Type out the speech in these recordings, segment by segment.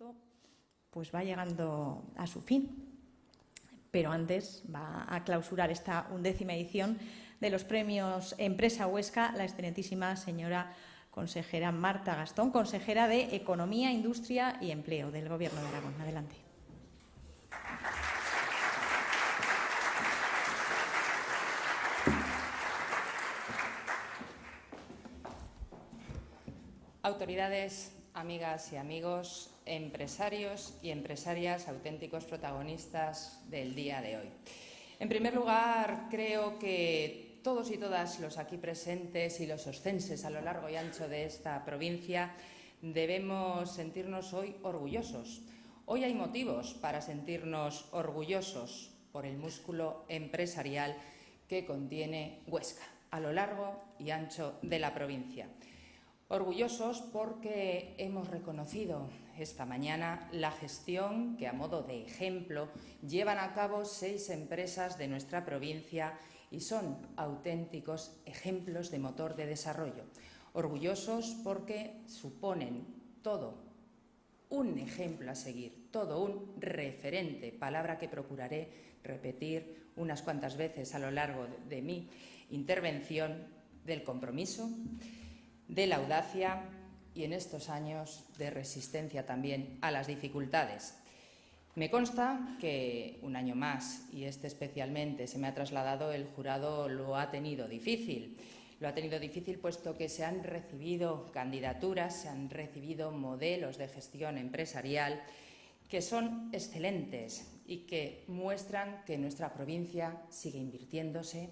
agosto pues va llegando a su fin. Pero antes va a clausurar esta 11ª edición de los premios Empresa Huesca la excelentísima señora consejera Marta Gastón, consejera de Economía, Industria y Empleo del Gobierno de Aragón. Adelante. Autoridades, amigas y amigos, empresarios y empresarias, auténticos protagonistas del día de hoy. En primer lugar, creo que todos y todas los aquí presentes y los oscenses a lo largo y ancho de esta provincia debemos sentirnos hoy orgullosos. Hoy hay motivos para sentirnos orgullosos por el músculo empresarial que contiene Huesca a lo largo y ancho de la provincia. Orgullosos porque hemos reconocido esta mañana la gestión que, a modo de ejemplo, llevan a cabo 6 empresas de nuestra provincia y son auténticos ejemplos de motor de desarrollo. Orgullosos porque suponen todo un ejemplo a seguir, todo un referente, palabra que procuraré repetir unas cuantas veces a lo largo de mi intervención, del compromiso, de la audacia y, en estos años, de resistencia también a las dificultades. Me consta que un año más, y este especialmente se me ha trasladado, el jurado lo ha tenido difícil. Lo ha tenido difícil puesto que se han recibido candidaturas, se han recibido modelos de gestión empresarial que son excelentes y que muestran que nuestra provincia sigue invirtiéndose.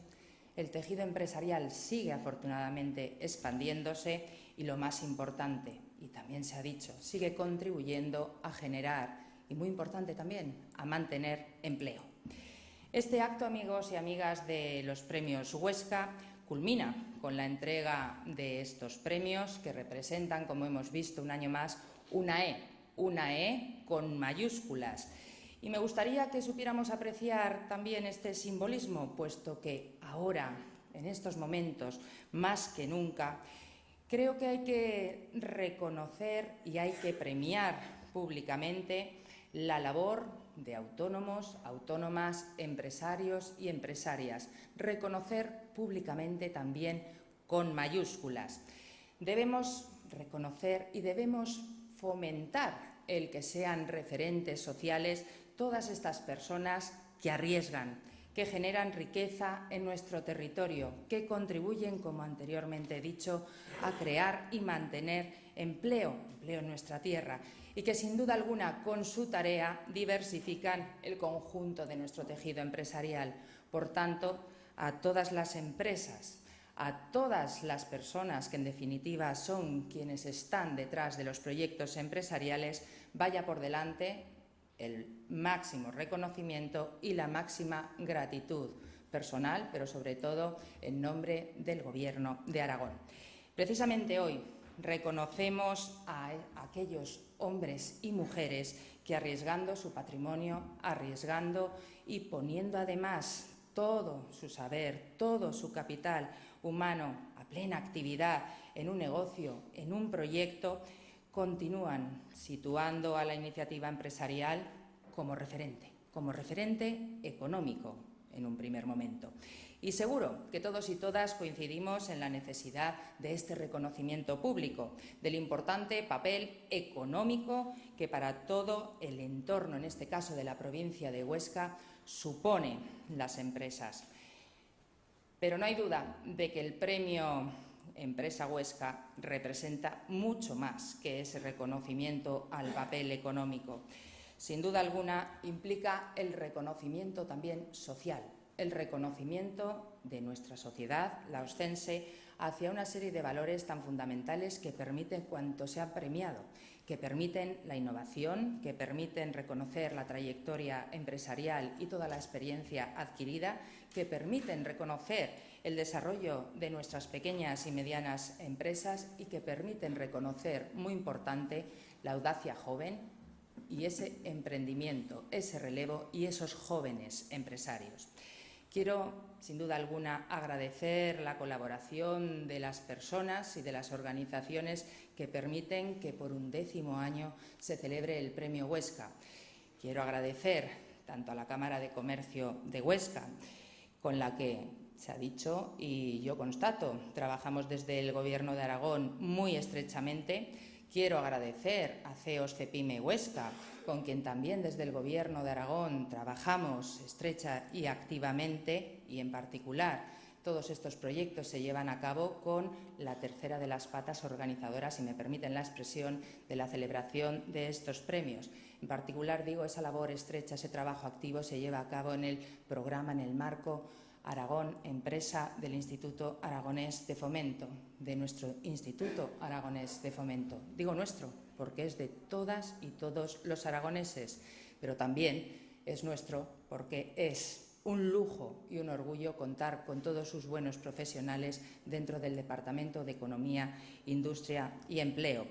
El tejido empresarial sigue afortunadamente expandiéndose y, lo más importante, y también se ha dicho, sigue contribuyendo a generar y, muy importante también, a mantener empleo. Este acto, amigos y amigas de los premios Huesca, culmina con la entrega de estos premios que representan, como hemos visto un año más, una E con mayúsculas. Y me gustaría que supiéramos apreciar también este simbolismo, puesto que ahora, en estos momentos, más que nunca, creo que hay que reconocer y hay que premiar públicamente la labor de autónomos, autónomas, empresarios y empresarias. Reconocer públicamente también con mayúsculas. Debemos reconocer y debemos fomentar el que sean referentes sociales todas estas personas que arriesgan, que generan riqueza en nuestro territorio, que contribuyen, como anteriormente he dicho, a crear y mantener empleo en nuestra tierra y que, sin duda alguna, con su tarea diversifican el conjunto de nuestro tejido empresarial. Por tanto, a todas las empresas, a todas las personas que, en definitiva, son quienes están detrás de los proyectos empresariales, vaya por delante el máximo reconocimiento y la máxima gratitud personal, pero sobre todo en nombre del Gobierno de Aragón. Precisamente hoy reconocemos a aquellos hombres y mujeres que, arriesgando su patrimonio, arriesgando y poniendo además todo su saber, todo su capital humano a plena actividad en un negocio, en un proyecto, continúan situando a la iniciativa empresarial como referente económico en un primer momento. Y seguro que todos y todas coincidimos en la necesidad de este reconocimiento público, del importante papel económico que para todo el entorno, en este caso de la provincia de Huesca, suponen las empresas. Pero no hay duda de que el premio Empresa Huesca representa mucho más que ese reconocimiento al papel económico. Sin duda alguna, implica el reconocimiento también social, el reconocimiento de nuestra sociedad, la oscense, hacia una serie de valores tan fundamentales que permiten cuanto se ha premiado, que permiten la innovación, que permiten reconocer la trayectoria empresarial y toda la experiencia adquirida, que permiten reconocer el desarrollo de nuestras pequeñas y medianas empresas y que permiten reconocer, muy importante, la audacia joven y ese emprendimiento, ese relevo y esos jóvenes empresarios. Quiero, sin duda alguna, agradecer la colaboración de las personas y de las organizaciones que permiten que por 11º año se celebre el Premio Huesca. Quiero agradecer tanto a la Cámara de Comercio de Huesca, con la que se ha dicho y yo constato, trabajamos desde el Gobierno de Aragón muy estrechamente. Quiero agradecer a CEOS CEPIME Huesca, con quien también desde el Gobierno de Aragón trabajamos estrecha y activamente, y en particular todos estos proyectos se llevan a cabo con la tercera de las patas organizadoras, si me permiten la expresión, de la celebración de estos premios. En particular, digo, esa labor estrecha, ese trabajo activo se lleva a cabo en el programa, en el marco Aragón Empresa del Instituto Aragonés de Fomento, de nuestro Instituto Aragonés de Fomento. Digo nuestro porque es de todas y todos los aragoneses, pero también es nuestro porque es un lujo y un orgullo contar con todos sus buenos profesionales dentro del Departamento de Economía, Industria y Empleo.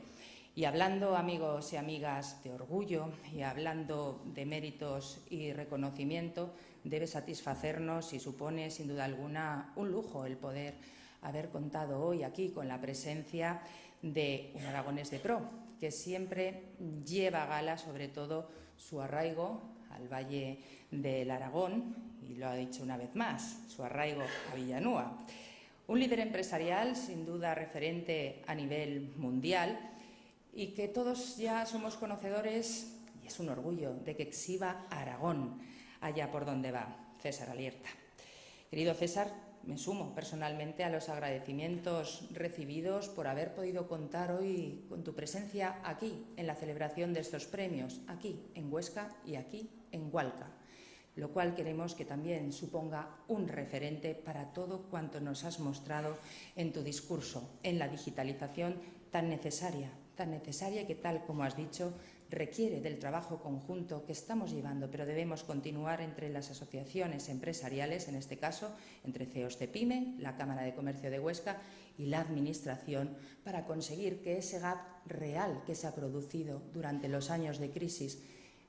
Y hablando, amigos y amigas, de orgullo y hablando de méritos y reconocimiento, debe satisfacernos y supone, sin duda alguna, un lujo el poder haber contado hoy aquí con la presencia de un aragonés de pro, que siempre lleva a gala, sobre todo, su arraigo al Valle del Aragón, y lo ha dicho una vez más, su arraigo a Villanúa. Un líder empresarial, sin duda referente a nivel mundial, y que todos ya somos conocedores, y es un orgullo, de que exhiba Aragón allá por donde va, César Alierta. Querido César, me sumo personalmente a los agradecimientos recibidos por haber podido contar hoy con tu presencia aquí, en la celebración de estos premios, aquí en Huesca y aquí en Hualca, lo cual queremos que también suponga un referente para todo cuanto nos has mostrado en tu discurso, en la digitalización tan necesaria y que, tal como has dicho, requiere del trabajo conjunto que estamos llevando, pero debemos continuar entre las asociaciones empresariales, en este caso entre CEOS CEPIME, la Cámara de Comercio de Huesca y la Administración, para conseguir que ese gap real que se ha producido durante los años de crisis,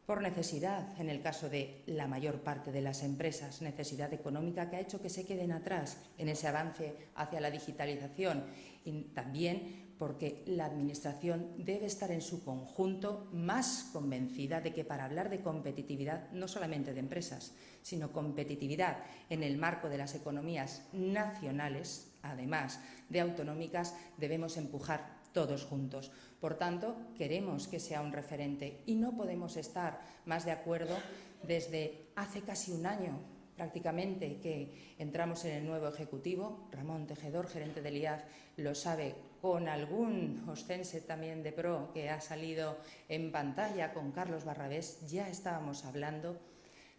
por necesidad, en el caso de la mayor parte de las empresas, necesidad económica que ha hecho que se queden atrás en ese avance hacia la digitalización, y también porque la Administración debe estar en su conjunto más convencida de que para hablar de competitividad, no solamente de empresas, sino competitividad en el marco de las economías nacionales, además de autonómicas, debemos empujar todos juntos. Por tanto, queremos que sea un referente y no podemos estar más de acuerdo desde hace casi un año, prácticamente, que entramos en el nuevo Ejecutivo. Ramón Tejedor, gerente del IAF, lo sabe, con algún ostense también de pro que ha salido en pantalla con Carlos Barrabés. Ya estábamos hablando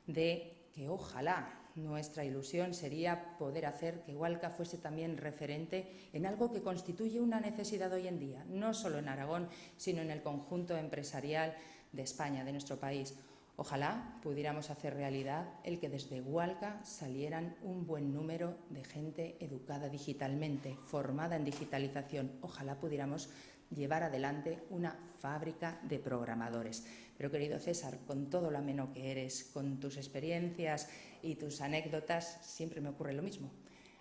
de que ojalá, nuestra ilusión sería poder hacer que Hualca fuese también referente en algo que constituye una necesidad hoy en día, no solo en Aragón, sino en el conjunto empresarial de España, de nuestro país. Ojalá pudiéramos hacer realidad el que desde Hualca salieran un buen número de gente educada digitalmente, formada en digitalización. Ojalá pudiéramos llevar adelante una fábrica de programadores. Pero, querido César, con todo lo ameno que eres, con tus experiencias y tus anécdotas, siempre me ocurre lo mismo.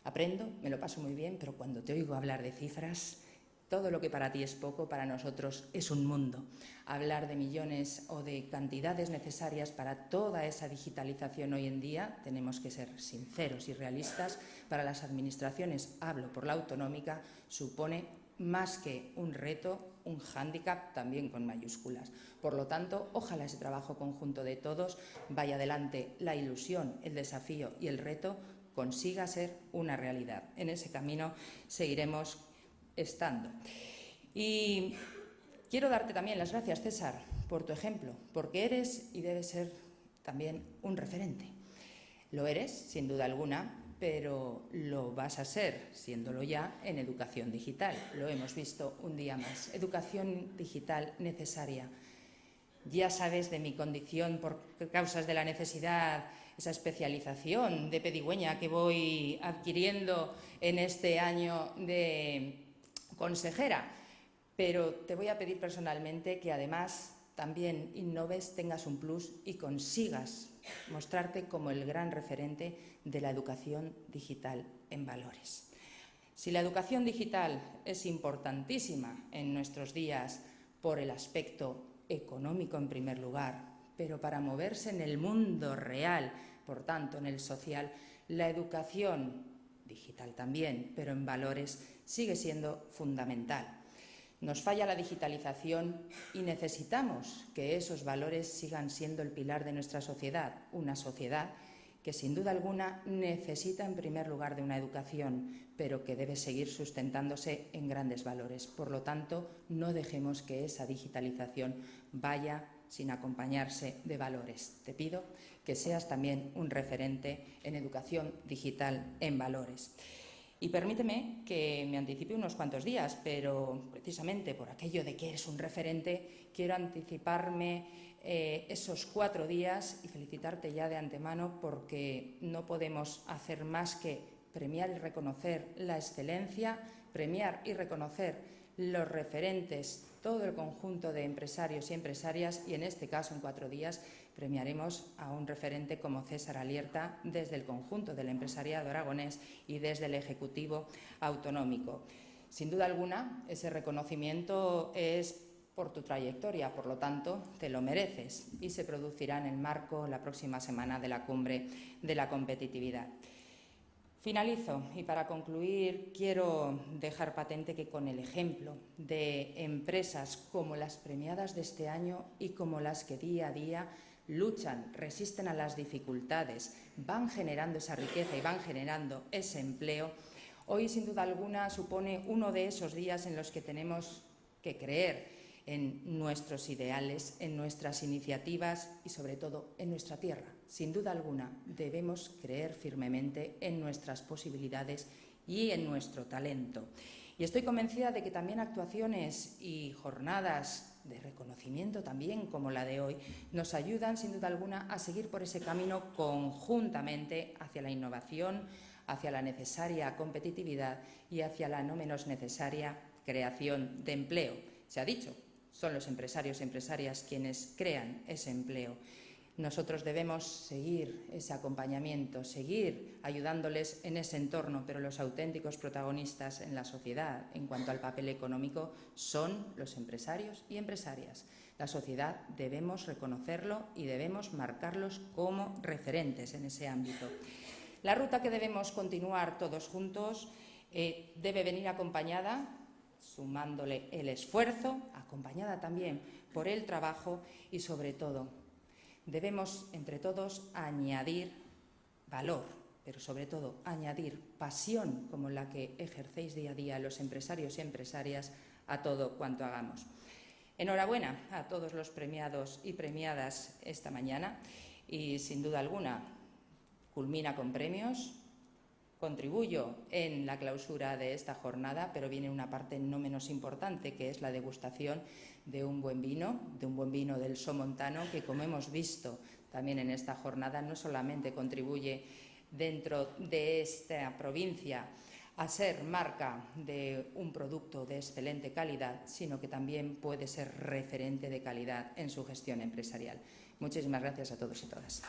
Aprendo, me lo paso muy bien, pero cuando te oigo hablar de cifras, todo lo que para ti es poco, para nosotros es un mundo. Hablar de millones o de cantidades necesarias para toda esa digitalización hoy en día, tenemos que ser sinceros y realistas, para las administraciones, hablo por la autonómica, supone más que un reto, un hándicap también con mayúsculas. Por lo tanto, ojalá ese trabajo conjunto de todos vaya adelante, la ilusión, el desafío y el reto consiga ser una realidad. En ese camino seguiremos estando. Y quiero darte también las gracias, César, por tu ejemplo, porque eres y debes ser también un referente. Lo eres, sin duda alguna, pero lo vas a ser, siéndolo ya, en educación digital. Lo hemos visto un día más. Educación digital necesaria. Ya sabes de mi condición por causas de la necesidad, esa especialización de pedigüeña que voy adquiriendo en este año de consejera, pero te voy a pedir personalmente que además también innoves, tengas un plus y consigas mostrarte como el gran referente de la educación digital en valores. Si la educación digital es importantísima en nuestros días por el aspecto económico en primer lugar, pero para moverse en el mundo real, por tanto en el social, la educación digital también, pero en valores, sigue siendo fundamental. Nos falla la digitalización y necesitamos que esos valores sigan siendo el pilar de nuestra sociedad, una sociedad que sin duda alguna necesita en primer lugar de una educación, pero que debe seguir sustentándose en grandes valores. Por lo tanto, no dejemos que esa digitalización vaya sin acompañarse de valores. Te pido que seas también un referente en educación digital en valores. Y permíteme que me anticipe unos cuantos días, pero precisamente por aquello de que eres un referente, quiero anticiparme esos 4 días y felicitarte ya de antemano, porque no podemos hacer más que premiar y reconocer la excelencia, premiar y reconocer los referentes, todo el conjunto de empresarios y empresarias, y en este caso en 4 días premiaremos a un referente como César Alierta desde el conjunto del empresariado aragonés y desde el Ejecutivo Autonómico. Sin duda alguna, ese reconocimiento es por tu trayectoria, por lo tanto, te lo mereces y se producirá en el marco la próxima semana de la Cumbre de la Competitividad. Finalizo y para concluir quiero dejar patente que con el ejemplo de empresas como las premiadas de este año y como las que día a día luchan, resisten a las dificultades, van generando esa riqueza y van generando ese empleo, hoy sin duda alguna supone uno de esos días en los que tenemos que creer en nuestros ideales, en nuestras iniciativas y sobre todo en nuestra tierra. Sin duda alguna debemos creer firmemente en nuestras posibilidades y en nuestro talento. Y estoy convencida de que también actuaciones y jornadas de reconocimiento también como la de hoy nos ayudan sin duda alguna a seguir por ese camino conjuntamente hacia la innovación, hacia la necesaria competitividad y hacia la no menos necesaria creación de empleo. Se ha dicho, son los empresarios y empresarias quienes crean ese empleo. Nosotros debemos seguir ese acompañamiento, seguir ayudándoles en ese entorno, pero los auténticos protagonistas en la sociedad en cuanto al papel económico son los empresarios y empresarias. La sociedad debemos reconocerlo y debemos marcarlos como referentes en ese ámbito. La ruta que debemos continuar todos juntos debe venir acompañada, sumándole el esfuerzo, acompañada también por el trabajo y, sobre todo, debemos entre todos añadir valor, pero sobre todo añadir pasión como la que ejercéis día a día los empresarios y empresarias a todo cuanto hagamos. Enhorabuena a todos los premiados y premiadas esta mañana y, sin duda alguna, culmina con premios. Contribuyo en la clausura de esta jornada, pero viene una parte no menos importante, que es la degustación de un buen vino del Somontano, que, como hemos visto también en esta jornada, no solamente contribuye dentro de esta provincia a ser marca de un producto de excelente calidad, sino que también puede ser referente de calidad en su gestión empresarial. Muchísimas gracias a todos y todas.